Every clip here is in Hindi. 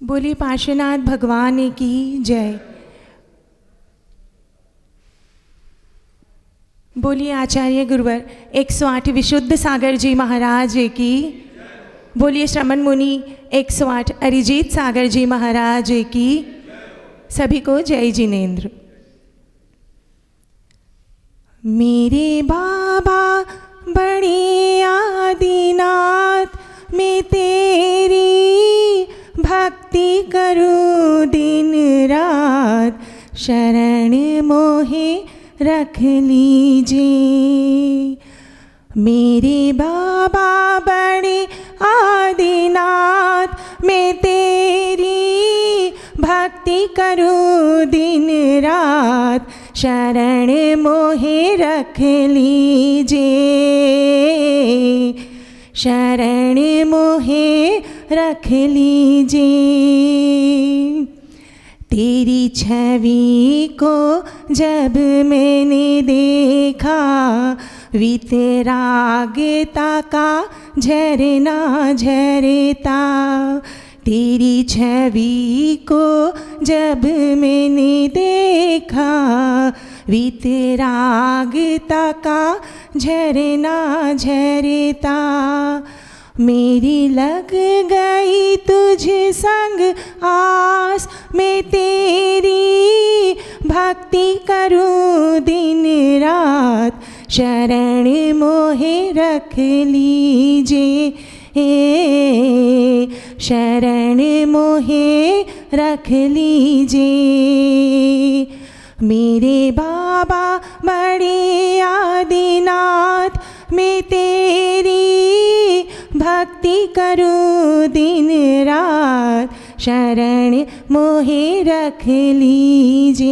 बोलिए पार्श्वनाथ भगवान की जय। बोलिए आचार्य गुरुवर 108 विशुद्ध सागर जी महाराज की। बोलिए श्रमण मुनि 108 अरिजीत सागर जी महाराज की। सभी को जय जिनेन्द्र। मेरे बाबा बड़े आदिनाथ, मैं तेरी भक्ति करूं दिन रात, शरण मोहे रख लीजिए। मेरे बाबा बड़े आदिनाथ, मैं तेरी भक्ति करूं दिन रात, शरण मोहे रख लीजिए, शरण मोहे रख लीजिए। तेरी छवि को जब मैंने देखा, वितरागता का झरना झरता। तेरी छवि को जब मैंने देखा, वितरागता का झरना झरता। मेरी लग गई तुझ संग आस, मैं तेरी भक्ति करूं दिन रात, शरण मोहे रख लीजिए, शरण मोहे रख लीजिए। मेरे बाबा बड़े आदिनाथ, मैं तेरी भक्ति करूं दिन रात, शरण मोहे रख लीजिए,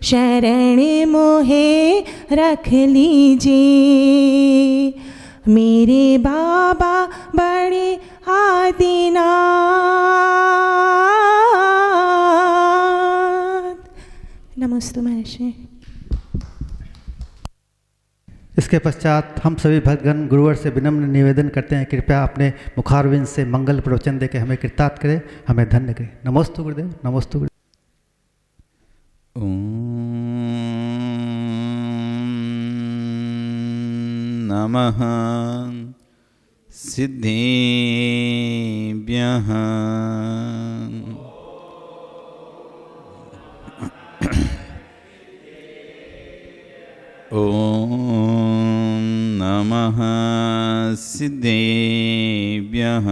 शरण मोहे रख लीजिए। मेरे बाबा बड़े आदिनाथ। नमस्ते महर्षि। इसके पश्चात हम सभी भक्तगण गुरुवर से विनम्र निवेदन करते हैं, कृपया अपने मुखारविंद से मंगल प्रवचन देकर हमें कृतार्थ करें, हमें धन्य करें। नमोस्तु गुरुदेव, नमोस्तु गुरुदेव। नमः सिद्धेभ्यः। ॐ नमः सिद्धेभ्यः।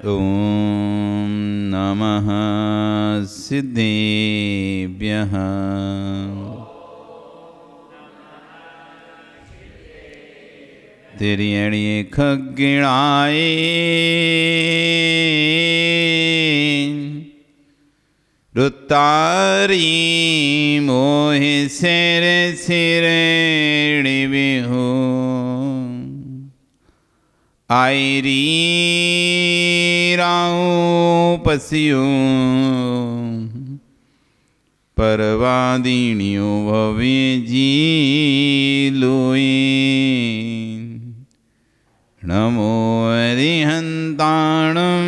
ॐ नमः सिद्धेभ्यः। तेरी अड़िए खगिणाए रुतारी मोहि सिर सिर बिहू आयरी राऊ पसियो परवादिनियो भवे जी लोई। नमो अरिहंताणं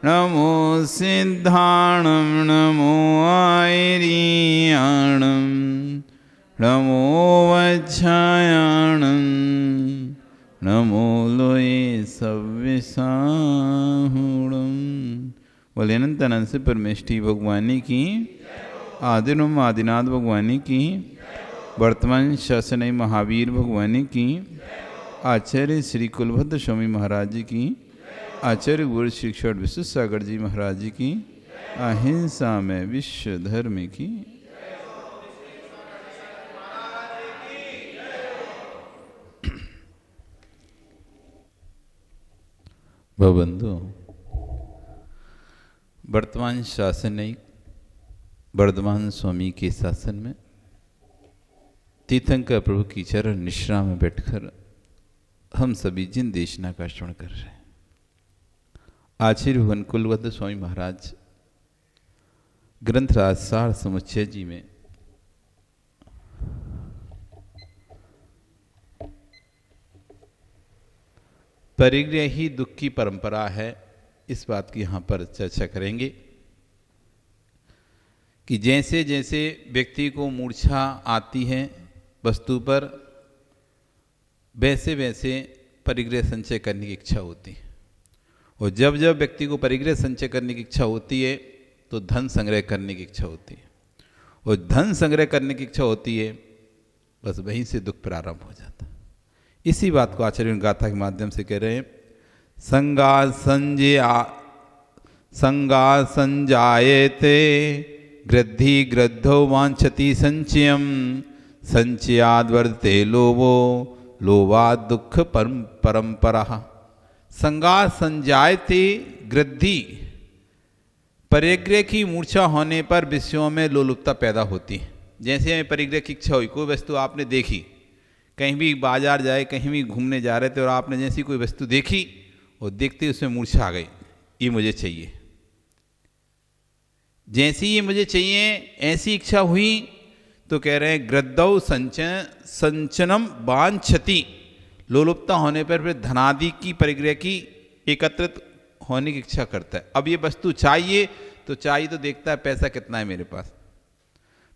नमो सिद्धाणं नमो आयरियाणं नमो वज्रायाणं नमो लोये सव्यसाहूणं। बोले अनंत अनंत से परमेष्टि भगवानी की, आदिनुम आदिनाथ भगवानी की, वर्तमान शासन महावीर भगवानी की, आचार्य श्री कुलभद्र स्वामी महाराज जी की, आचार्य गुरु श्री क्षण विश्व सागर जी महाराज जी की, अहिंसा में विश्व धर्म की। बंधु, वर्तमान शासन वर्धमान स्वामी के शासन में तीर्थंकर प्रभु की चरण निश्रा में बैठकर हम सभी जिन देशना का श्रवण कर रहे हैं, आचार्य भगवान कुलभद्र स्वामी महाराज ग्रंथराज सार समुच्चय जी में परिग्रह ही दुख की परंपरा है, इस बात की यहाँ पर चर्चा करेंगे कि जैसे जैसे व्यक्ति को मूर्छा आती है वस्तु पर, वैसे वैसे परिग्रह संचय करने की इच्छा होती है। और जब जब व्यक्ति को परिग्रह संचय करने की इच्छा होती है तो धन संग्रह करने की इच्छा होती है, और धन संग्रह करने की इच्छा होती है, बस वहीं से दुख प्रारंभ हो जाता है। इसी बात को आचार्य गाथा के माध्यम से कह रहे हैं, संगा संजायते गृद्धि गृद्धो वांछति संचयम संचयाद वर्धते लोभो लोभाद दुख परंपरा। संगा संजायते गृद्धि, परिग्रह की मूर्छा होने पर विषयों में लोलुपता पैदा होती है। जैसे हमें परिग्रह की इच्छा हुई, कोई वस्तु आपने देखी, कहीं भी बाजार जाए, कहीं भी घूमने जा रहे थे और आपने जैसी कोई वस्तु देखी और देखते उसमें मूर्छा आ गई, ये मुझे चाहिए। जैसी ये मुझे चाहिए ऐसी इच्छा हुई तो कह रहे हैं ग्रद्धौ संचनम वांछति, लोलुपता होने पर फिर धनादि की परिग्रह की एकत्रित होने की इच्छा करता है। अब ये वस्तु चाहिए तो देखता है पैसा कितना है मेरे पास,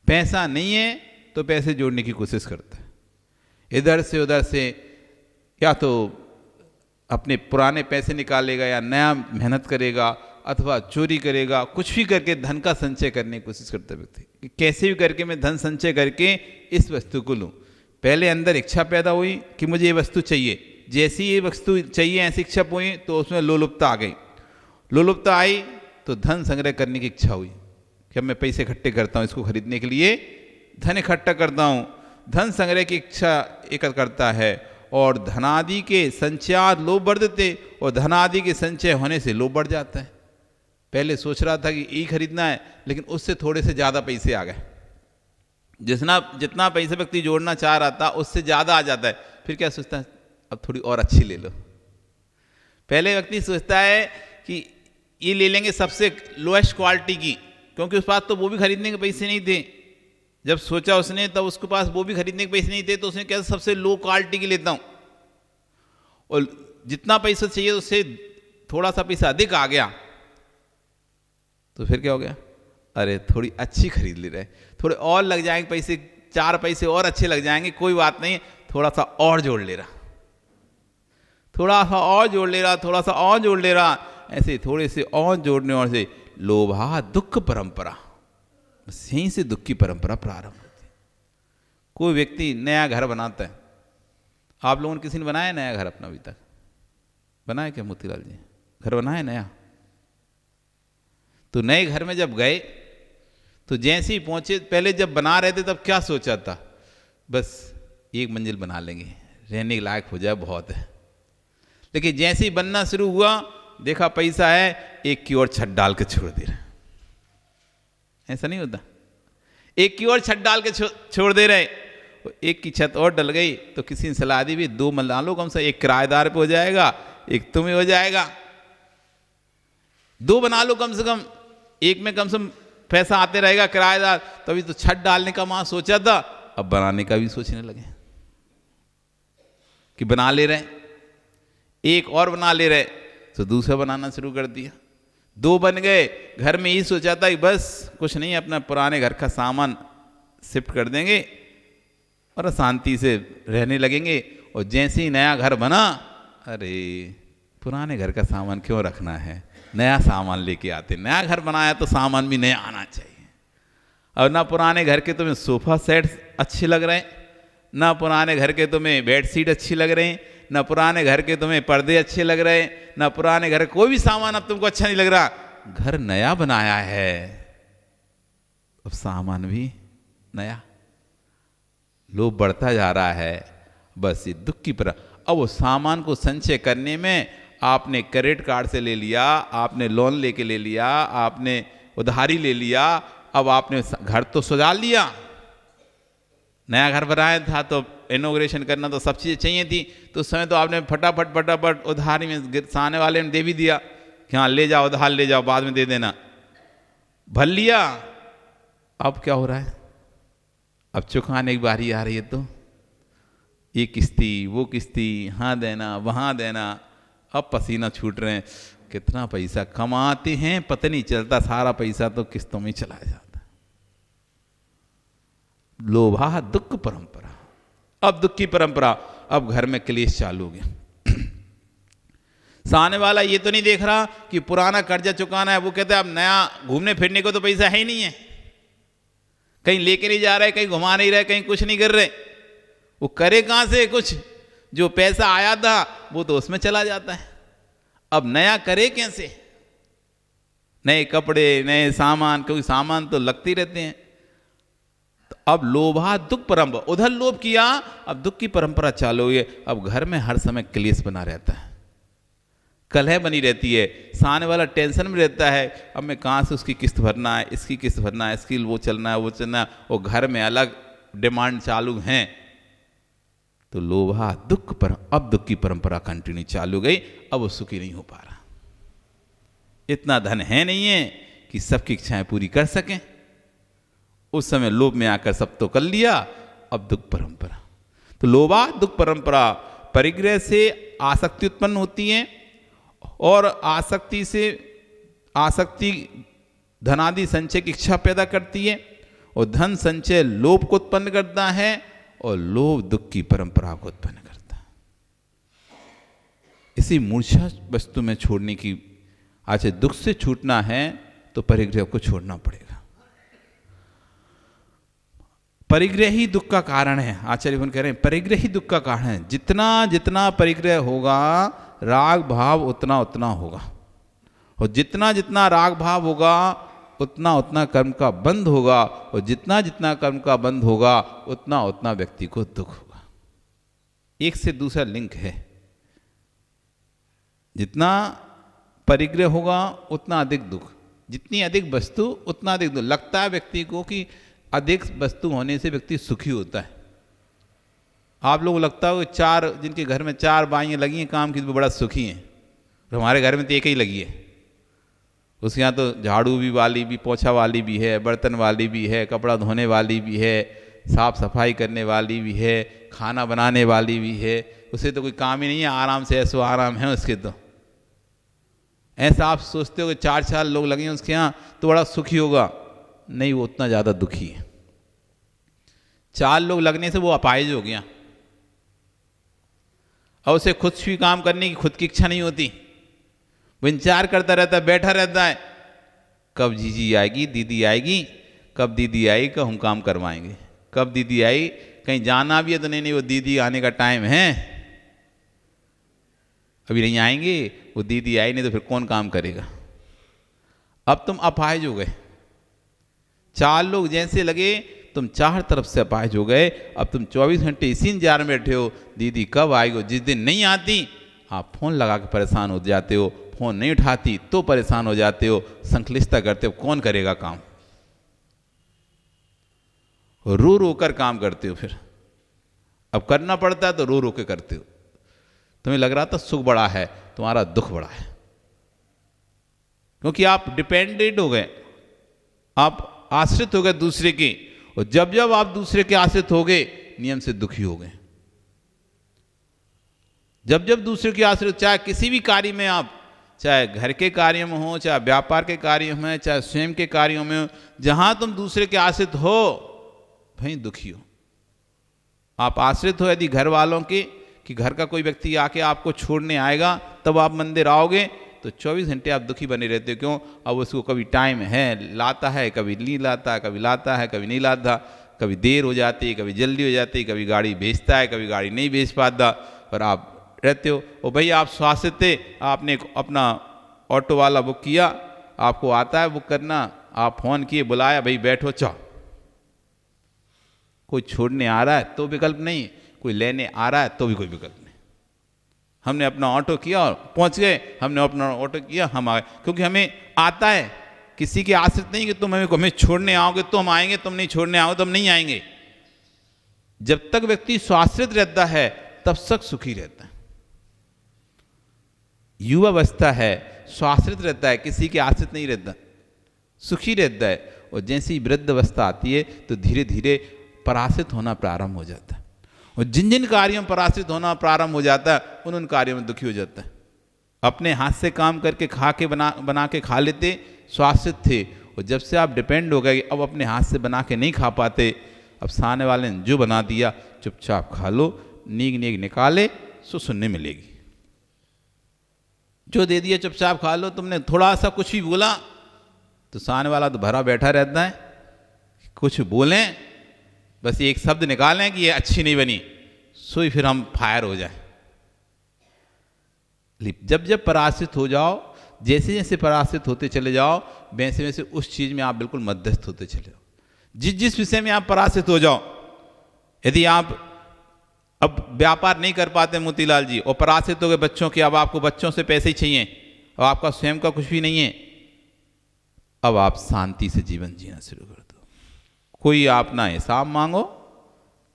पैसा नहीं है तो पैसे जोड़ने की कोशिश करता है, इधर से उधर से या तो अपने पुराने पैसे निकालेगा या नया मेहनत करेगा अथवा चोरी करेगा, कुछ भी करके धन का संचय करने की कोशिश करता है व्यक्ति। कैसे भी करके मैं धन संचय करके इस वस्तु को लूँ। पहले अंदर इच्छा पैदा हुई कि मुझे ये वस्तु चाहिए, जैसी ये वस्तु चाहिए ऐसी इच्छा हुई तो उसमें लोलुपता आ गई। लोलुपता आई तो धन संग्रह करने की इच्छा हुई कि अब मैं पैसे इकट्ठे करता हूँ, इसको खरीदने के लिए धन इकट्ठा करता हूँ। धन संग्रह की इच्छा एकत्र करता है और धनादि के संचयाद लोभ बढ़ते, और धनादि के संचय होने से लोभ बढ़ जाता है। पहले सोच रहा था कि ये खरीदना है, लेकिन उससे थोड़े से ज़्यादा पैसे आ गए। जितना पैसे व्यक्ति जोड़ना चाह रहा था उससे ज़्यादा आ जाता है। फिर क्या सोचता है, अब थोड़ी और अच्छी ले लो। पहले व्यक्ति सोचता है कि ये ले लेंगे सबसे लोएस्ट क्वालिटी की, क्योंकि उस पास तो वो भी खरीदने के पैसे नहीं थे। जब सोचा उसने तब उसके पास वो भी खरीदने के पैसे नहीं थे, तो उसने क्या सबसे लो क्वालिटी की लेता हूँ। और जितना पैसा चाहिए उससे थोड़ा सा पैसा अधिक आ गया तो फिर क्या हो गया, अरे थोड़ी अच्छी खरीद ले रहे, थोड़े और लग जाएंगे पैसे, 4 पैसे और अच्छे लग जाएंगे, कोई बात नहीं, थोड़ा सा और जोड़ ले रहा, थोड़ा सा और जोड़ ले रहा, थोड़ा सा और जोड़ ले रहा। ऐसे थोड़े से और जोड़ने और से लोभा दुख परंपरा, बस यहीं से दुख की परंपरा प्रारंभ होती है। कोई व्यक्ति नया घर बनाता है, आप लोगों ने किसी ने बनाया नया घर अपना? अभी तक बनाया क्या मोतीलाल जी? घर बनाया नया? तो नए घर में जब गए तो जैसे ही पहुंचे, पहले जब बना रहे थे तब क्या सोचा था, बस 1 मंजिल बना लेंगे, रहने के लायक हो जाए, बहुत है। लेकिन जैसे ही बनना शुरू हुआ, देखा पैसा है, एक की ओर छत डाल के छोड़ दे रहे। ऐसा नहीं होता, एक की ओर छत डाल के छोड़ दे रहे। एक की छत और डल गई तो किसी ने सलाह दी भी 2 बना लो कम से, एक किराएदार पे हो जाएगा, एक तुम्हें हो जाएगा। 2 बना लो कम से कम, एक में कम से कम पैसा आते रहेगा किराएदार। तभी तो छत डालने का वहां सोचा था, अब बनाने का भी सोचने लगे कि बना ले रहे, एक और बना ले रहे तो दूसरा बनाना शुरू कर दिया। 2 बन गए, घर में ही सोचा था कि बस कुछ नहीं, अपना पुराने घर का सामान शिफ्ट कर देंगे और शांति से रहने लगेंगे। और जैसे ही नया घर बना, अरे पुराने घर का सामान क्यों रखना है, नया सामान लेके आते। नया घर बनाया तो सामान भी नया आना चाहिए। और ना पुराने घर के तुम्हें सोफा सेट अच्छे लग रहे हैं, ना पुराने घर के तुम्हें बेड शीट अच्छी लग रहे हैं, ना पुराने घर के तुम्हें पर्दे अच्छे लग रहे हैं, ना पुराने घर कोई भी सामान अब तुमको अच्छा नहीं लग रहा। घर नया बनाया है, अब सामान भी नया, लोभ बढ़ता जा रहा है। बस ये दुख की पर। अब वो सामान को संचय करने में आपने क्रेडिट कार्ड से ले लिया, आपने लोन लेके ले लिया, आपने उधारी ले लिया, अब आपने घर तो सजा लिया। नया घर बनाया था तो इनॉग्रेशन करना तो सब चीज़ें चाहिए थी, तो उस समय तो आपने फटाफट उधारी में सामने वाले ने दे भी दिया कि हाँ ले जाओ, उधार ले जाओ, बाद में दे देना, भर लिया। अब क्या हो रहा है, अब चुकाने की बारी आ रही है तो ये किस्ती वो किस्ती, हाँ देना वहाँ देना, अब पसीना छूट रहे हैं, कितना पैसा कमाते हैं पता नहीं चलता, सारा पैसा तो किस्तों में चला जाता। लोभा दुख परंपरा, अब दुख की परंपरा, अब घर में क्लेश चालू हो गया। सामने वाला ये तो नहीं देख रहा कि पुराना कर्जा चुकाना है, वो कहता है अब नया घूमने फिरने को तो पैसा है ही नहीं है, कहीं लेके नहीं जा रहे, कहीं घुमा नहीं रहे, कहीं कुछ नहीं कर रहे, वो करे कहां से कुछ, जो पैसा आया था वो तो उसमें चला जाता है, अब नया करे कैसे, नए कपड़े नए सामान, क्योंकि सामान तो लगते ही रहते हैं। तो अब लोभा दुख परंपरा, उधर लोभ किया, अब दुख की परंपरा चालू हुई है, अब घर में हर समय क्लेश बना रहता है, कलह बनी रहती है, सामने वाला टेंशन में रहता है, अब मैं कहाँ से उसकी किस्त भरना है, इसकी किस्त भरना है, इसकी वो चलना है, वो चलना है, और घर में अलग डिमांड चालू हैं। तो लोभा दुख पर, अब दुख की परंपरा कंटिन्यू चालू गई, अब वो सुखी नहीं हो पा रहा, इतना धन है नहीं है कि सबकी इच्छाएं पूरी कर सकें, उस समय लोभ में आकर सब तो कर लिया, अब दुख परंपरा। तो लोभा दुख परंपरा, परिग्रह से आसक्ति उत्पन्न होती है, और आसक्ति से, आसक्ति धनादि संचय की इच्छा पैदा करती है, और धन संचय लोभ को उत्पन्न करता है, और लोभ दुख की परंपरा को उत्पन्न करता है। इसी मूर्छा वस्तु में छोड़ने की, आज दुख से छूटना है तो परिग्रह को छोड़ना पड़ेगा। परिग्रह ही दुख का कारण है, आचार्य कह रहे हैं परिग्रह ही दुख का कारण है। जितना जितना परिग्रह होगा राग भाव उतना उतना होगा, और जितना जितना राग भाव होगा उतना उतना कर्म का बंध होगा, और जितना जितना कर्म का बंध होगा उतना उतना व्यक्ति को दुख होगा। एक से दूसरा लिंक है, जितना परिग्रह होगा उतना अधिक दुख, जितनी अधिक वस्तु उतना अधिक दुख। लगता है व्यक्ति को कि अधिक वस्तु होने से व्यक्ति सुखी होता है। आप लोगों को लगता हो चार, जिनके घर में 4 बाइयाँ लगी हैं काम की, वो बड़ा सुखी हैं, और हमारे घर में तो एक ही लगी है, उसके यहाँ तो झाड़ू भी वाली भी, पोछा वाली भी है, बर्तन वाली भी है, कपड़ा धोने वाली भी है, साफ सफाई करने वाली भी है, खाना बनाने वाली भी है, उसे तो कोई काम ही नहीं है, आराम से ऐसो आराम है उसके। तो ऐसा आप सोचते हो कि 4 लोग लगे हैं उसके यहाँ तो बड़ा सुखी होगा, नहीं, वो उतना ज़्यादा दुखी है। 4 लोग लगने से वो अपाहिज हो गया, और उसे खुद भी काम करने की खुद की इच्छा नहीं होती, वो इंतजार करता रहता है, बैठा रहता है, कब जीजी आएगी, दीदी आएगी, कब दीदी आई कब हम काम करवाएंगे, कब दीदी आई, कहीं जाना भी है तो नहीं वो दीदी आने का टाइम है, अभी नहीं आएंगे, वो दीदी आई नहीं तो फिर कौन काम करेगा। अब तुम अपाहिज हो गए, 4 लोग जैसे लगे तुम 4 तरफ से अपाहिज हो गए। अब तुम 24 घंटे इसी इंतजार में बैठे हो, दीदी कब आएगी। जिस दिन नहीं आती आप फोन लगा के परेशान हो जाते हो, फोन नहीं उठाती तो परेशान हो जाते हो, संश्लिष्टता करते हो, कौन करेगा काम, रो रो कर काम करते हो। फिर अब करना पड़ता है तो रो रो के करते हो। तुम्हें लग रहा था सुख बड़ा है, तुम्हारा दुख बड़ा है, क्योंकि आप डिपेंडेंट हो गए, आप आश्रित हो गए दूसरे की, और जब जब आप दूसरे के आश्रित हो गए नियम से दुखी हो गए। जब जब दूसरे के आश्रित, चाहे किसी भी कार्य में आप, चाहे घर के कार्यों में हो, चाहे व्यापार के कार्यों में, चाहे स्वयं के कार्यों में हो, जहां तुम दूसरे के आश्रित हो भाई दुखी हो। आप आश्रित हो यदि घर वालों के, कि घर का कोई व्यक्ति आके आपको छोड़ने आएगा तब आप मंदिर आओगे, तो 24 घंटे आप दुखी बने रहते हो। क्यों? अब उसको कभी टाइम है, लाता है, कभी नहीं लाता, कभी लाता है, कभी नहीं लाता, कभी देर हो जाती है, कभी जल्दी हो जाती है, कभी गाड़ी भेजता है, कभी गाड़ी नहीं भेज पाता, और आप रहते हो। और भाई आप स्वास्थ्य थे, आपने अपना ऑटो वाला बुक किया, आपको आता है बुक करना, आप फोन किए, बुलाया, भाई बैठो चाहो। कोई छोड़ने आ रहा है तो विकल्प नहीं, कोई लेने आ रहा है तो भी कोई विकल्प नहीं। हमने अपना ऑटो किया और पहुंच गए, हमने अपना ऑटो किया, हम आ गए, क्योंकि हमें आता है, किसी के आश्रित नहीं कि तुम हमें छोड़ने आओगे तो हम आएंगे, तुम नहीं छोड़ने आओगे तो हम नहीं आएंगे। जब तक व्यक्ति स्वाश्रित रहता है तब तक सुखी रहता है। युवा अवस्था है, स्वाश्रित रहता है, किसी के आश्रित नहीं रहता, सुखी रहता है। और जैसे ही वृद्ध अवस्था आती है तो धीरे धीरे पराश्रित होना प्रारंभ हो जाता है, और जिन जिन कार्यों में पराश्रित होना प्रारंभ हो जाता है उन उन कार्यों में दुखी हो जाता है। अपने हाथ से काम करके बना के खा लेते, स्वास्थ्य थे। और जब से आप डिपेंड हो गए, अब अपने हाथ से बना के नहीं खा पाते, अब सामने वाले ने जो बना दिया चुपचाप खा लो, नीक नीक निकाले सो सुनने मिलेगी। जो दे दिया चुपचाप खा लो। तुमने थोड़ा सा कुछ भी बोला तो सामने वाला तो भरा बैठा रहता है, कुछ बोलें बस एक शब्द निकालें कि ये अच्छी नहीं बनी, सो ही फिर हम फायर हो जाए। जब जब पराजित हो जाओ, जैसे जैसे पराजित होते चले जाओ, वैसे वैसे उस चीज में आप बिल्कुल मध्यस्थ होते चले जाओ। जिस जिस विषय में आप पराजित हो जाओ, यदि आप अब व्यापार नहीं कर पाते मोतीलाल जी, और पराजित हो गए बच्चों के, अब आपको बच्चों से पैसे ही चाहिए और आपका स्वयं का कुछ भी नहीं है, अब आप शांति से जीवन जीना शुरू कर दो। कोई आप ना हिसाब मांगो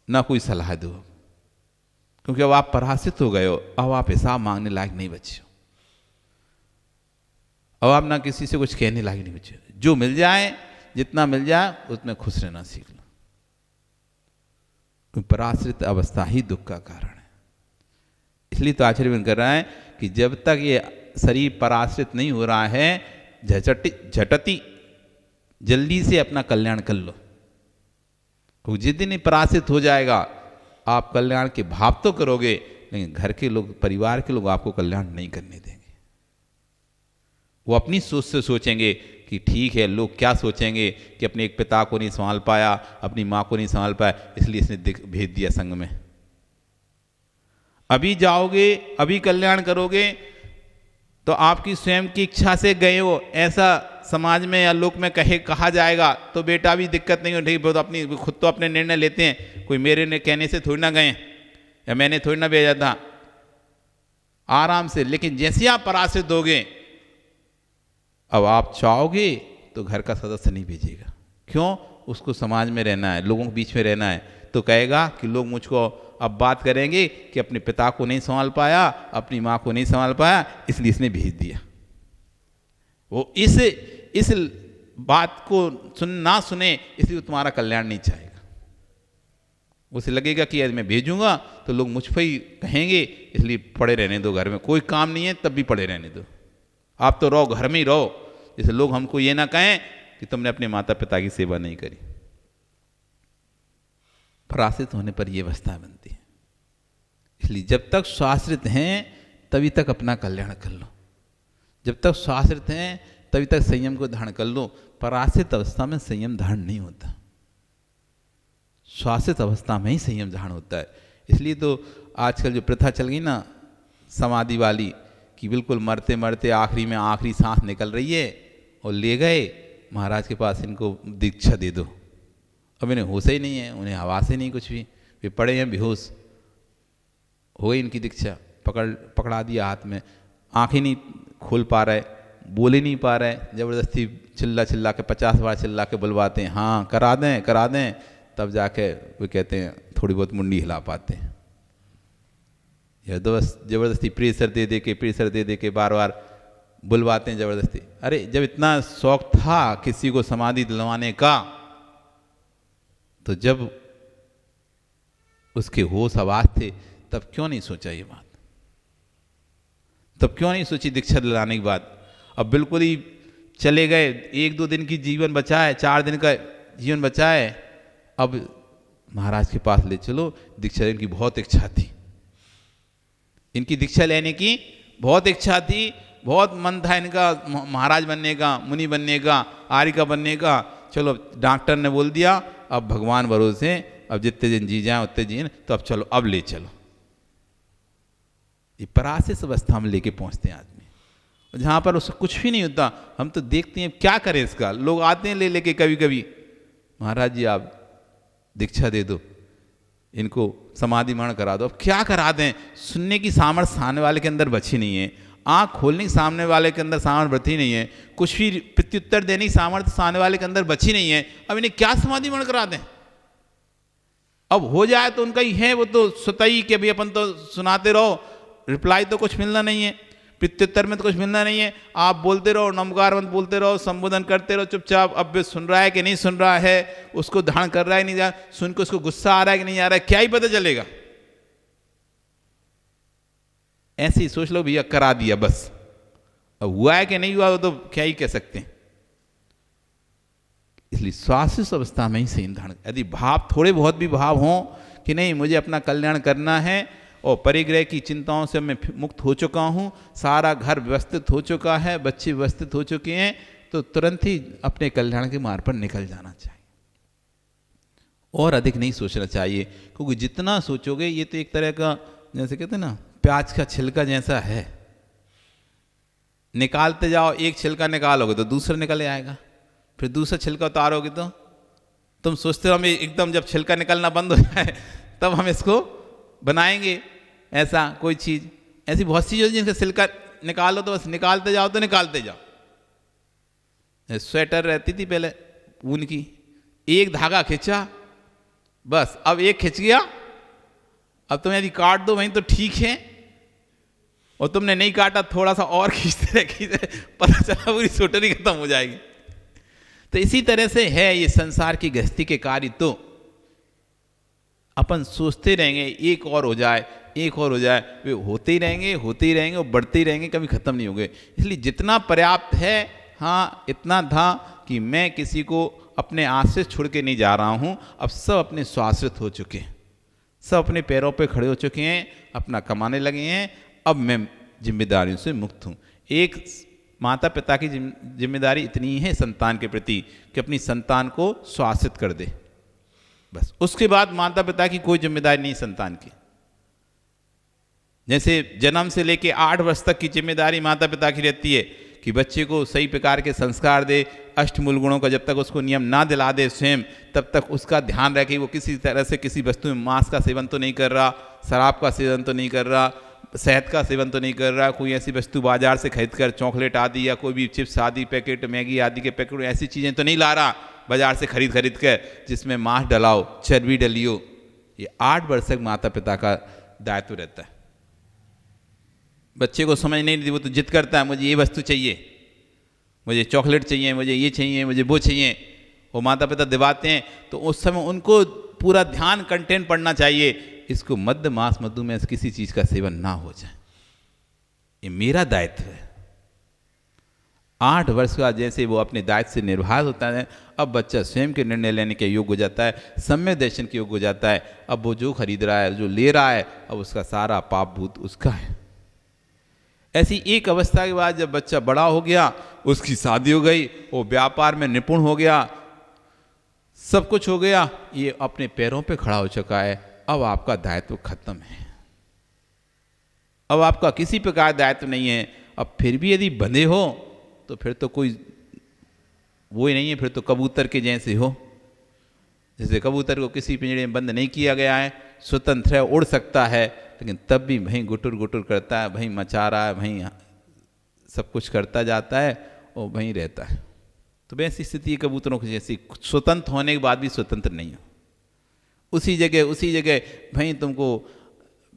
ना कोई सलाह दो, क्योंकि अब आप पराजित हो गए हो, अब आप हिसाब मांगने लायक नहीं बचे हो, अब आप ना किसी से कुछ कहने लायक नहीं बचे। जो मिल जाए, जितना मिल जाए उसमें खुश रहना सीख लो। पराश्रित अवस्था ही दुख का कारण है। इसलिए तो आचार्य कर रहा है कि जब तक ये शरीर पराश्रित नहीं हो रहा है, झटती जल्दी से अपना कल्याण कर लो, क्योंकि जिस दिन पराश्रित हो जाएगा आप कल्याण के भाव तो करोगे, लेकिन घर के लोग, परिवार के लोग आपको कल्याण नहीं करने देंगे। वो अपनी सोच से सोचेंगे कि ठीक है, लोग क्या सोचेंगे कि अपने एक पिता को नहीं संभाल पाया, अपनी माँ को नहीं संभाल पाया, इसलिए इसने भेज दिया संघ में। अभी जाओगे, अभी कल्याण करोगे तो आपकी स्वयं की इच्छा से गए हो, ऐसा समाज में या लोक में कहा जाएगा तो बेटा भी दिक्कत नहीं हो, ठीक है, अपनी खुद तो अपने निर्णय लेते हैं, कोई मेरे ने कहने से थोड़ी ना गए या मैंने थोड़ी ना भेजा था, आराम से। लेकिन जैसे आप पराश्रित होगे, अब आप चाहोगे तो घर का सदस्य नहीं भेजेगा। क्यों? उसको समाज में रहना है, लोगों के बीच में रहना है, तो कहेगा कि लोग मुझको अब बात करेंगे कि अपने पिता को नहीं संभाल पाया, अपनी माँ को नहीं संभाल पाया, इसलिए इसने भेज दिया। वो इस बात को ना सुने, इसलिए तुम्हारा कल्याण नहीं चाहेगा। उसे लगेगा कि यदि मैं भेजूंगा तो लोग मुझ पर ही कहेंगे, इसलिए पड़े रहने दो घर में, कोई काम नहीं है तब भी पड़े रहने दो, आप तो रहो, घर में ही रहो, जैसे लोग हमको ये ना कहें कि तुमने अपने माता पिता की सेवा नहीं करी। पराश्रित होने पर यह अवस्था बनती है। इसलिए जब तक स्वाश्रित हैं तभी तक अपना कल्याण कर लो, जब तक स्वाश्रित हैं तभी तक संयम को धारण कर लो। पराश्रित अवस्था में संयम धारण नहीं होता, स्वाश्रित अवस्था में ही संयम धारण होता है। इसलिए तो आजकल जो प्रथा चल गई ना समाधि वाली, कि बिल्कुल मरते मरते आखिरी में आखिरी सांस निकल रही है और ले गए महाराज के पास, इनको दीक्षा दे दो। अब इन्हें होश ही नहीं है, उन्हें आवाज़ ही नहीं कुछ भी, वे पड़े हैं बेहोश, हो गई इनकी दीक्षा, पकड़ा दिया हाथ में, आँखें नहीं खोल पा रहे, बोल ही नहीं पा रहे, ज़बरदस्ती चिल्ला के 50 बार चिल्ला के बुलवाते हैं, हाँ करा दें, तब जाके वे कहते हैं थोड़ी बहुत मुंडी हिला पाते हैं। जबरदस्ती प्रेशर दे के बार बार बुलवाते हैं जबरदस्ती। अरे जब इतना शौक था किसी को समाधि दिलवाने का, तो जब उसके होश आवाज थे तब क्यों नहीं सोचा ये बात, तब क्यों नहीं सोची दीक्षा दिलाने के बाद। अब बिल्कुल ही चले गए, 1-2 दिन की जीवन बचा है, 4 दिन का जीवन बचा है, अब महाराज के पास ले चलो। दीक्षा लेने की बहुत इच्छा थी, इनकी दीक्षा लेने की बहुत इच्छा थी, बहुत मन था इनका महाराज बनने का, मुनि बनने का, आर्य का बनने का। चलो डॉक्टर ने बोल दिया अब भगवान भरोसे, अब जितने दिन जी जाए उतने जी, तो अब चलो, अब ले चलो। ये पराश्रित अवस्था में लेके पहुंचते हैं आदमी, जहाँ पर उसको कुछ भी नहीं होता। हम तो देखते हैं क्या करें इसका, लोग आते हैं ले लेके कभी कभी, महाराज जी आप दीक्षा दे दो, इनको समाधि मरण करा दो। अब क्या करा दें, सुनने की सामर्थ्य सामने वाले के अंदर बची नहीं है, आँख खोलने की सामने वाले के अंदर सामर्थ्य बची नहीं है, कुछ भी प्रत्युत्तर देने की सामर्थ्य सामने वाले के अंदर बची नहीं है। अब इन्हें क्या समाधि मरण करा दें। अब हो जाए तो उनका ही है, वो तो स्वतः कि अभी अपन तो सुनाते रहो, रिप्लाई तो कुछ मिलना नहीं है, प्रत्युत्तर में तो कुछ मिलना नहीं है, आप बोलते रहो, नमस्कारवंत बोलते रहो, संबोधन करते रहो चुपचाप। अब वे सुन रहा है कि नहीं सुन रहा है, उसको धारण कर रहा है नहीं जा, सुन के उसको गुस्सा आ रहा है कि नहीं आ रहा है, क्या ही पता चलेगा। ऐसे ही सोच लो भैया करा दिया बस, अब हुआ है कि नहीं हुआ वो तो क्या ही कह सकते हैं। इसलिए स्वास्थ्य अवस्था में ही संयम धारण, यदि भाव थोड़े बहुत भी भाव हों कि नहीं मुझे अपना कल्याण करना है और परिग्रह की चिंताओं से मैं मुक्त हो चुका हूँ, सारा घर व्यवस्थित हो चुका है, बच्चे व्यवस्थित हो चुके हैं, तो तुरंत ही अपने कल्याण के मार्ग पर निकल जाना चाहिए और अधिक नहीं सोचना चाहिए। क्योंकि जितना सोचोगे, ये तो एक तरह का जैसे कहते हैं ना प्याज का छिलका जैसा है, निकालते जाओ, एक छिलका निकालोगे तो दूसरा निकल आएगा, फिर दूसरा छिलका उतारोगे तो तुम सोचते हो हमें एकदम जब छिलका निकलना बंद हो जाए तब हम इसको बनाएंगे, ऐसा कोई चीज़, ऐसी बहुत सी चीज़ें जिनका छिलका निकालो तो बस निकालते जाओ तो निकालते जाओ। स्वेटर रहती थी पहले ऊन की, एक धागा खींचा बस, अब एक खिंच गया, अब तुम यदि काट दो वहीं तो ठीक है, और तुमने नहीं काटा थोड़ा सा और खींचते रहे पता चला पूरी स्वेटर ही खत्म हो जाएगी। तो इसी तरह से है ये संसार की गृहस्थी के कार्य, तो अपन सोचते रहेंगे एक और हो जाए, एक और हो जाए, वे होते ही रहेंगे और बढ़ते ही रहेंगे, कभी खत्म नहीं होंगे। इसलिए जितना पर्याप्त है, हाँ इतना था कि मैं किसी को अपने आश्रित छोड़ के नहीं जा रहा हूँ, अब सब अपने स्वाश्रित हो चुके हैं, सब अपने पैरों पे खड़े हो चुके हैं, अपना कमाने लगे हैं, अब मैं जिम्मेदारियों से मुक्त हूँ। एक माता पिता की जिम्मेदारी इतनी है संतान के प्रति कि अपनी संतान को स्वाश्रित कर दे, बस उसके बाद माता पिता की कोई जिम्मेदारी नहीं संतान की। जैसे जन्म से लेके 8 वर्ष तक की जिम्मेदारी माता पिता की रहती है कि बच्चे को सही प्रकार के संस्कार दे, अष्टमूल गुणों का जब तक उसको नियम ना दिला दे स्वयं, तब तक उसका ध्यान रखे वो किसी तरह से किसी वस्तु में मांस का सेवन तो नहीं कर रहा, शराब का सेवन तो नहीं कर रहा, शहद का सेवन तो नहीं कर रहा, कोई ऐसी वस्तु बाजार से खरीद कर चॉकलेट आदि या कोई भी चिप्स आदि पैकेट, मैगी आदि के पैकेट, ऐसी चीज़ें तो नहीं ला रहा बाजार से खरीद कर जिसमें मांस डलाओ, चर्बी डलियो। ये 8 वर्ष तक माता पिता का दायित्व रहता है। बच्चे को समझ नहीं दी, वो तो जिद करता है मुझे ये वस्तु चाहिए, मुझे चॉकलेट चाहिए, मुझे ये चाहिए, मुझे वो चाहिए, वो माता पिता दिवाते हैं, तो उस समय उनको पूरा ध्यान कंटेंट पड़ना चाहिए, इसको मद्य मांस मधुमेह किसी चीज़ का सेवन ना हो जाए, ये मेरा दायित्व है। 8 वर्ष का जैसे वो अपने दायित्व से निर्वाह होता है, अब बच्चा स्वयं के निर्णय लेने के योग्य हो जाता है, सम्यक दर्शन के योग्य हो जाता है। अब वो जो खरीद रहा है, जो ले रहा है, अब उसका सारा पाप भूत उसका है। ऐसी एक अवस्था के बाद जब बच्चा बड़ा हो गया, उसकी शादी हो गई, वो व्यापार में निपुण हो गया, सब कुछ हो गया, ये अपने पैरों पे खड़ा हो चुका है, अब आपका दायित्व खत्म है, अब आपका किसी प्रकार दायित्व नहीं है। अब फिर भी यदि बंधे हो तो फिर तो कोई वो ही नहीं है, फिर तो कबूतर के जैसे हो। जैसे कबूतर को किसी पिंजरे में बंद नहीं किया गया है, स्वतंत्र है, उड़ सकता है, लेकिन तब भी वहीं गुटुर गुटुर करता है, वहीं मचा रहा है, वहीं सब कुछ करता जाता है और वहीं रहता है। तो वैसी स्थिति कबूतरों की जैसी, स्वतंत्र होने के बाद भी स्वतंत्र नहीं हो, उसी जगह वहीं तुमको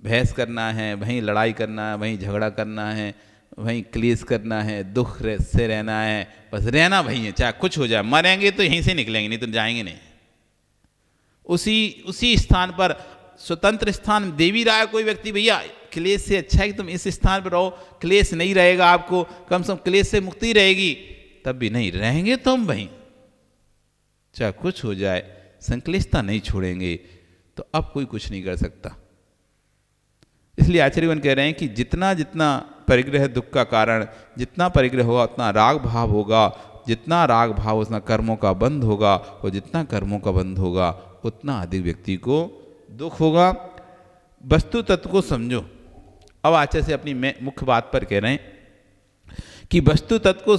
बहस करना है, वहीं लड़ाई करना है, वहीं झगड़ा करना है, वहीं क्लेश करना है, दुख से रहना है, बस रहना वहीं है, चाहे कुछ हो जाए, मरेंगे तो यहीं से निकलेंगे, नहीं तो जाएंगे नहीं। उसी स्थान पर स्वतंत्र स्थान दे भी रहा है कोई व्यक्ति, भैया क्लेश से अच्छा है कि तुम इस स्थान पर रहो, क्लेश नहीं रहेगा आपको, कम से कम क्लेश से मुक्ति रहेगी, तब भी नहीं रहेंगे तो हम वहीं, चाहे कुछ हो जाए, संक्लिष्टता नहीं छोड़ेंगे, तो अब कोई कुछ नहीं कर सकता। इसलिए आचार्यगण कह रहे हैं कि जितना जितना परिग्रह दुख का कारण, जितना परिग्रह होगा उतना राग भाव होगा, जितना राग भाव उतना कर्मों का बंध होगा, और जितना कर्मों का बंध होगा उतना अधिक व्यक्ति को दुख होगा। वस्तु तत्व को समझो। अब आचार्य से अपनी मुख्य बात पर कह रहे हैं कि वस्तु तत्व को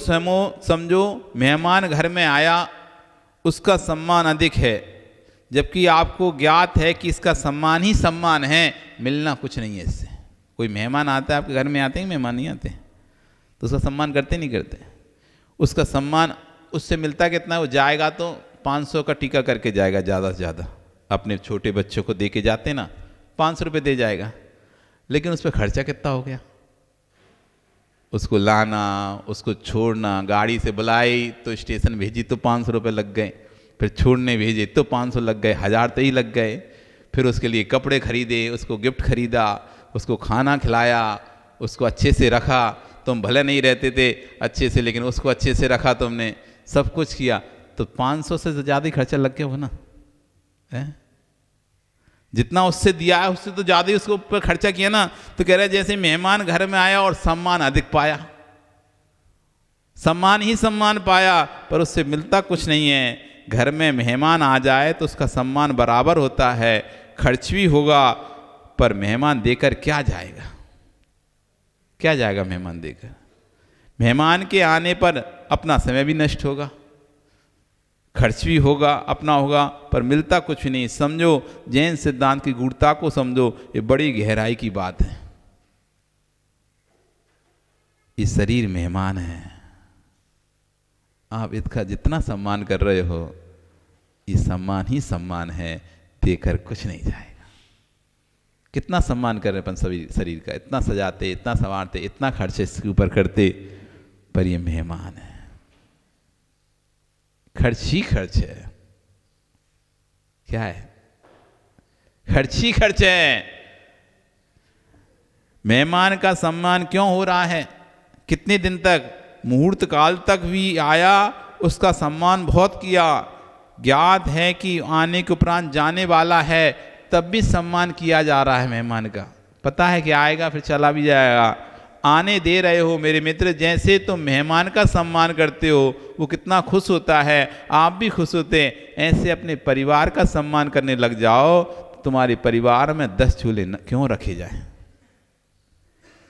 समझो। मेहमान घर में आया, उसका सम्मान अधिक है, जबकि आपको ज्ञात है कि इसका सम्मान ही सम्मान है, मिलना कुछ नहीं है इससे। कोई मेहमान आता है आपके घर में, आते हैं मेहमान नहीं आते, तो उसका सम्मान करते नहीं करते, उसका सम्मान उससे मिलता कितना है, वो जाएगा तो 500 का टीका करके जाएगा ज़्यादा से ज़्यादा। अपने छोटे बच्चों को दे के जाते ना, 500 रुपये दे जाएगा, लेकिन उस पर खर्चा कितना हो गया, उसको लाना, उसको छोड़ना, गाड़ी से बुलाई तो स्टेशन भेजी तो 500 रुपये लग गए, फिर छोड़ने भेजे तो 500 लग गए, 1000 तो ही लग गए, फिर उसके लिए कपड़े खरीदे, उसको गिफ्ट खरीदा, उसको खाना खिलाया, उसको अच्छे से रखा, तुम भले नहीं रहते थे अच्छे से, लेकिन उसको अच्छे से रखा तुमने, सब कुछ किया, तो 500 से ज़्यादा ही खर्चा लग गया हो ना है? जितना उससे दिया है उससे तो ज़्यादा ही उसके ऊपर खर्चा किया ना। तो कह रहे जैसे मेहमान घर में आया और सम्मान अधिक पाया, सम्मान ही सम्मान पाया, पर उससे मिलता कुछ नहीं है। घर में मेहमान आ जाए तो उसका सम्मान बराबर होता है, खर्च भी होगा, पर मेहमान देकर क्या जाएगा, क्या जाएगा मेहमान देकर? मेहमान के आने पर अपना समय भी नष्ट होगा, खर्च भी होगा, अपना होगा, पर मिलता कुछ नहीं। समझो जैन सिद्धांत की गूढ़ता को समझो, ये बड़ी गहराई की बात है। ये शरीर मेहमान है, आप इसका जितना सम्मान कर रहे हो, ये सम्मान ही सम्मान है, देकर कुछ नहीं जाएगा। कितना सम्मान कर रहे अपन सभी शरीर का, इतना सजाते, इतना संवारते, इतना खर्च इसके ऊपर करते, पर ये मेहमान है, खर्च ही खर्च है। क्या है? खर्च ही खर्च है। मेहमान का सम्मान क्यों हो रहा है? कितने दिन तक, मुहूर्त काल तक भी आया, उसका सम्मान बहुत किया। ज्ञात है कि आने के उपरांत जाने वाला है, तब भी सम्मान किया जा रहा है मेहमान का। पता है कि आएगा फिर चला भी जाएगा। आने दे रहे हो मेरे मित्र, जैसे तुम मेहमान का सम्मान करते हो, वो कितना खुश होता है, आप भी खुश होते हैं। ऐसे अपने परिवार का सम्मान करने लग जाओ, तो तुम्हारे परिवार में 10 चूल्हे क्यों रखे जाएं?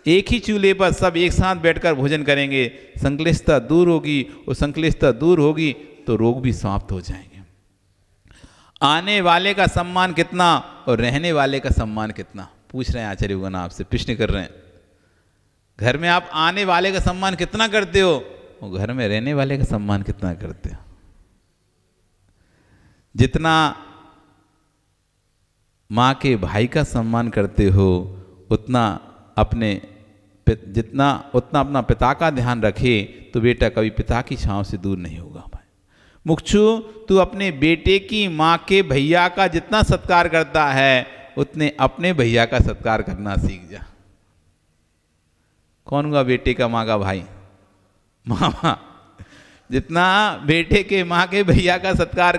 एक ही चूल्हे पर सब एक साथ बैठकर भोजन करेंगे, संक्लिष्टता दूर होगी, और संक्लिष्टता दूर होगी तो रोग भी समाप्त हो जाएंगे। आने वाले का सम्मान कितना और रहने वाले का सम्मान कितना, पूछ रहे हैं आचार्य भगवान आपसे, प्रश्न कर रहे हैं। घर में आप आने वाले का सम्मान कितना करते हो, और घर में रहने वाले का सम्मान कितना करते हो? जितना माँ के भाई का सम्मान करते हो, उतना अपना पिता का ध्यान रखे, तो बेटा कभी पिता की छांव से दूर नहीं होगा। भाई मुक्षु, तू अपने बेटे की माँ के भैया का जितना सत्कार करता है, उतने अपने भैया का सत्कार करना सीख जा। कौन हुआ बेटे का माँ का भाई? मामा। जितना बेटे के माँ के भैया का सत्कार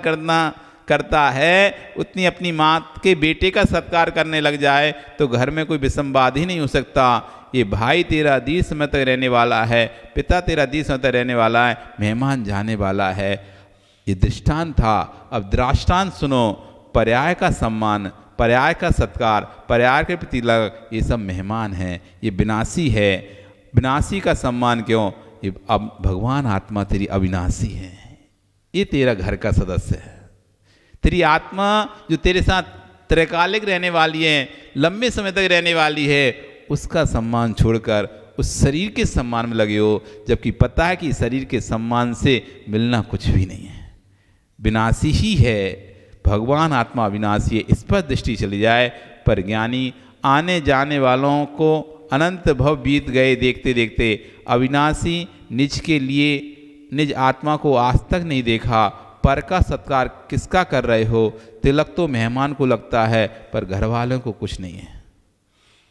करता है, उतनी अपनी माँ के बेटे का सत्कार करने लग जाए, तो घर में कोई विसंवाद ही नहीं हो सकता। ये भाई तेरा दीर्घ समय तक रहने वाला है, पिता तेरा दीर्घ समय तक रहने वाला है, मेहमान जाने वाला है। ये दृष्टांत था। अब दृष्टांत सुनो। पर्याय का सम्मान, पर्याय का सत्कार, पर्याय के प्रति लग, ये सब मेहमान हैं, ये विनाशी है। विनाशी का सम्मान क्यों? ये अब भगवान आत्मा तेरी अविनाशी है, ये तेरा घर का सदस्य है। तेरी आत्मा जो तेरे साथ त्रैकालिक रहने वाली है, लंबे समय तक रहने वाली है, उसका सम्मान छोड़कर उस शरीर के सम्मान में लगे हो, जबकि पता है कि शरीर के सम्मान से मिलना कुछ भी नहीं है, विनाशी ही है। भगवान आत्मा विनाशी है, इस पर दृष्टि चली जाए। पर ज्ञानी आने जाने वालों को अनंत भव बीत गए देखते देखते, अविनाशी निज के लिए निज आत्मा को आज तक नहीं देखा। पर का सत्कार किसका कर रहे हो? तिलक तो मेहमान को लगता है, पर घर वालों को कुछ नहीं है।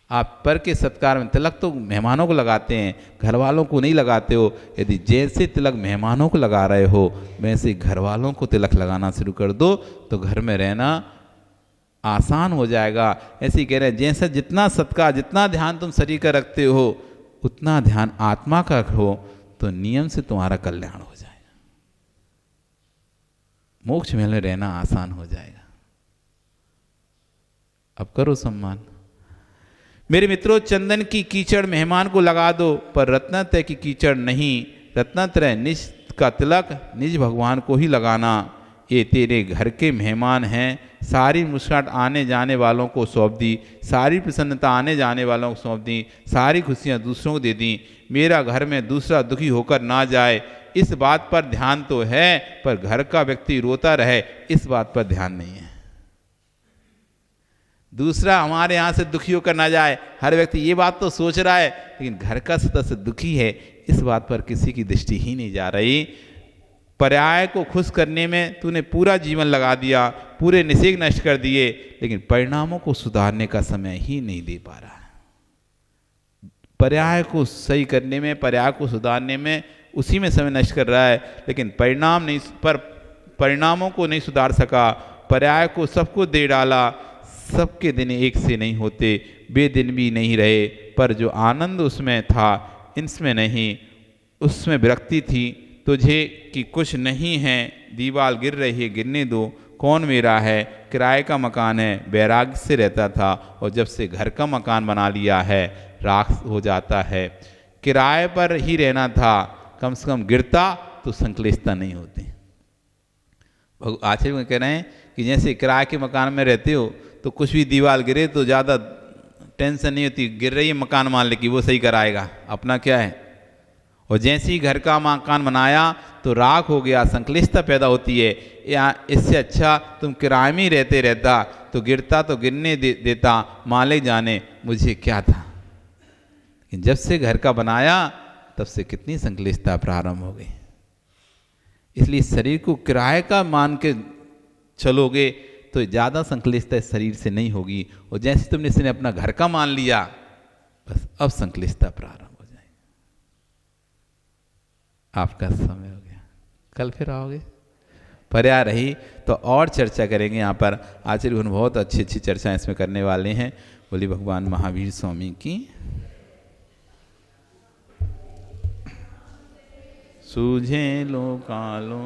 आप पर के सत्कार में तिलक तो मेहमानों को लगाते हैं, घर वालों को नहीं लगाते हो। यदि जैसे तिलक मेहमानों को लगा रहे हो, वैसे घर वालों को तिलक लगाना शुरू कर दो, तो घर में रहना आसान हो जाएगा। ऐसे ही कह रहे हैं, जैसा जितना सत्कार, जितना ध्यान तुम शरीर का रखते हो, उतना ध्यान आत्मा का रखो, तो नियम से तुम्हारा कल्याण हो जाएगा, मोक्ष में रहना आसान हो जाएगा। अब करो सम्मान। मेरे मित्रों, चंदन की कीचड़ मेहमान को लगा दो, पर रत्नत्रय की कीचड़ नहीं। रत्नत्रय निज का तिलक निज भगवान को ही लगाना। ये तेरे घर के मेहमान हैं। सारी मुस्कुराहट आने जाने वालों को सौंप दी, सारी प्रसन्नता आने जाने वालों को सौंप दी, सारी खुशियाँ दूसरों को दे दी। मेरा घर में दूसरा दुखी होकर ना जाए, इस बात पर ध्यान तो है, पर घर का व्यक्ति रोता रहे, इस बात पर ध्यान नहीं है। दूसरा हमारे यहाँ से दुखी होकर ना जाए, हर व्यक्ति ये बात तो सोच रहा है, लेकिन घर का सदस्य दुखी है, इस बात पर किसी की दृष्टि ही नहीं जा रही। पर्याय को खुश करने में तूने पूरा जीवन लगा दिया, पूरे निषेध नष्ट कर दिए, लेकिन परिणामों को सुधारने का समय ही नहीं दे पा रहा है। पर्याय को सही करने में, पर्याय को सुधारने में, उसी में समय नष्ट कर रहा है, लेकिन परिणामों को नहीं सुधार सका। पर्याय को सबको दे डाला, सबके दिन एक से नहीं होते, वे दिन भी नहीं रहे, पर जो आनंद उसमें था इसमें नहीं। उसमें विरक्ति थी तुझे कि कुछ नहीं है, दीवार गिर रही है गिरने दो, कौन मेरा है, किराए का मकान है, बैराग से रहता था और जब से घर का मकान बना लिया है राख हो जाता है। किराए पर ही रहना था, कम से कम गिरता तो संक्लेशता नहीं होती। आचार्य में कह रहे हैं कि जैसे किराए के मकान में रहते हो तो कुछ भी दीवार गिरे तो ज़्यादा टेंशन नहीं होती, गिर रही है मकान मान ले कि वो सही कराएगा, अपना क्या है। और जैसे ही घर का मकान बनाया तो राख हो गया, संक्लिष्टता पैदा होती है। या इससे अच्छा तुम किराए में ही रहता तो गिरता तो गिरने देता, माले जाने मुझे क्या था। लेकिन जब से घर का बनाया तब से कितनी संक्लिष्टता प्रारंभ हो गई। इसलिए शरीर को किराए का मान के चलोगे तो ज़्यादा संक्लिष्टता इस शरीर से नहीं होगी। और जैसे तुमने इसने अपना घर का मान लिया, बस अब संक्लिष्टता प्रारंभ हो जाएगी। आपका समय हो गया, कल फिर आओगे। पर्याय रही तो और चर्चा करेंगे यहाँ पर। आचार्य बहुत अच्छी अच्छी चर्चाएं इसमें करने वाले हैं। बोली भगवान महावीर स्वामी की। सूझे लो कालो